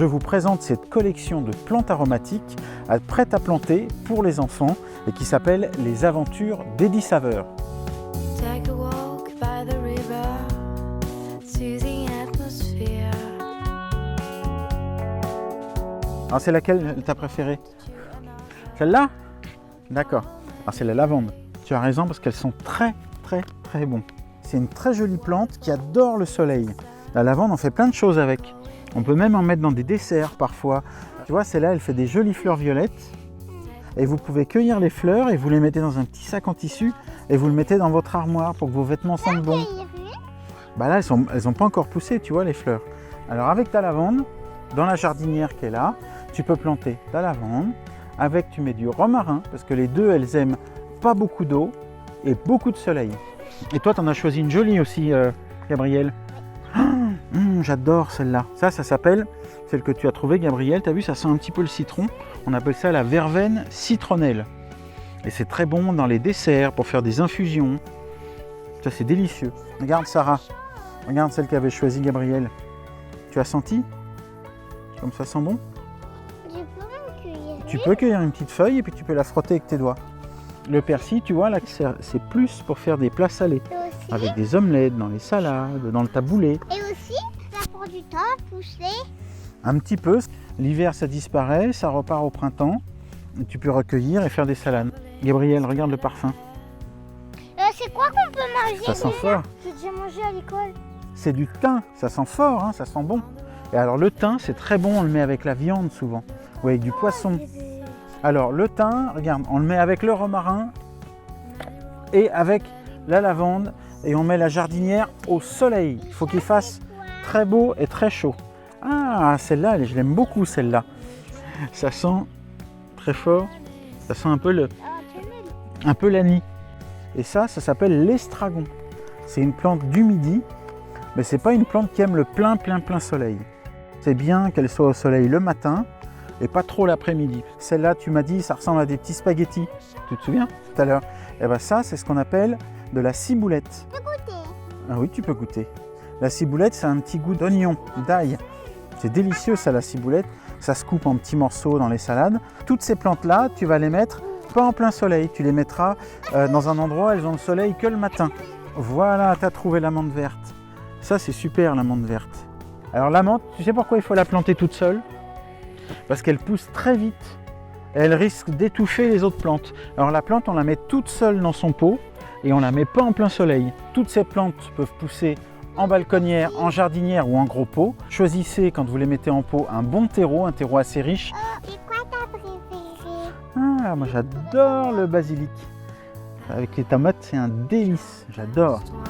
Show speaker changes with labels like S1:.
S1: je vous présente cette collection de plantes aromatiques prêtes à planter pour les enfants et qui s'appelle Les Aventures d'Eddie Saveur.
S2: Take a walk by the river, see the atmosphere.
S1: Alors c'est laquelle ta préférée? Celle-là? D'accord. Alors c'est la lavande. Tu as raison parce qu'elles sont très bonnes. C'est une très jolie plante qui adore le soleil. La lavande, on fait plein de choses avec. On peut même en mettre dans des desserts parfois. Tu vois, celle-là, elle fait des jolies fleurs violettes. Et vous pouvez cueillir les fleurs et vous les mettez dans un petit sac en tissu et vous le mettez dans votre armoire pour que vos vêtements sentent bon. Bah là, elles ont pas encore poussé, tu vois, les fleurs. Alors avec ta lavande, dans la jardinière qui est là, tu peux planter ta lavande. Avec, tu mets du romarin parce que les deux, elles aiment pas beaucoup d'eau et beaucoup de soleil. Et toi, tu en as choisi une jolie aussi, Gabriel. J'adore celle-là. Ça s'appelle, celle que tu as trouvée, Gabriel. Tu as vu, ça sent un petit peu le citron. On appelle ça la verveine citronnelle. Et c'est très bon dans les desserts, pour faire des infusions. Ça, c'est délicieux. Regarde, Sarah. Regarde celle qu'avait choisie Gabriel. Tu as senti? Comme ça sent bon?
S3: Je peux en cueillir.
S1: Tu peux cueillir une petite feuille et puis tu peux la frotter avec tes doigts. Le persil, tu vois, là, c'est plus pour faire des plats salés.
S3: Et aussi,
S1: Avec des omelettes, dans les salades, dans le taboulé.
S3: et aussi, ça prend du temps à pousser.
S1: Un petit peu. L'hiver, ça disparaît, ça repart au printemps. Et tu peux recueillir et faire des salades. Gabriel, regarde le parfum.
S3: C'est quoi qu'on peut manger
S1: Ça sent
S3: déjà?
S1: fort.
S3: J'ai déjà mangé à l'école.
S1: C'est du thym. Ça sent fort, hein, ça sent bon. Et alors, le thym, c'est très bon. On le met avec la viande souvent. Ou avec du poisson. Alors, le thym, regarde, on le met avec le romarin et avec la lavande. Et on met la jardinière au soleil. Il faut qu'il fasse très beau et très chaud. Ah, celle-là, je l'aime beaucoup, celle-là. Ça sent très fort. Ça sent un peu l'anis. Et ça s'appelle l'estragon. C'est une plante du midi, mais c'est pas une plante qui aime le plein soleil. C'est bien qu'elle soit au soleil le matin et pas trop l'après-midi. Celle-là, tu m'as dit, ça ressemble à des petits spaghettis. Tu te souviens tout à l'heure? Et bien ça, c'est ce qu'on appelle de la ciboulette.
S3: Je peux goûter.
S1: Ah oui, tu peux goûter. La ciboulette, c'est un petit goût d'oignon, d'ail. C'est délicieux ça, la ciboulette. Ça se coupe en petits morceaux dans les salades. Toutes ces plantes-là, tu vas les mettre pas en plein soleil. Tu les mettras dans un endroit où elles ont le soleil que le matin. Voilà, tu as trouvé la menthe verte. Ça, c'est super, la menthe verte. Alors la menthe, tu sais pourquoi il faut la planter toute seule? Parce qu'elle pousse très vite. Et elle risque d'étouffer les autres plantes. Alors la plante, on la met toute seule dans son pot et on la met pas en plein soleil. Toutes ces plantes peuvent pousser en balconnière, en jardinière ou en gros pot. Choisissez, quand vous les mettez en pot, un bon terreau, un terreau assez riche.
S3: Et quoi ta préférée?
S1: Ah, moi j'adore le basilic. Avec les tomates, c'est un délice. J'adore.
S2: Twine.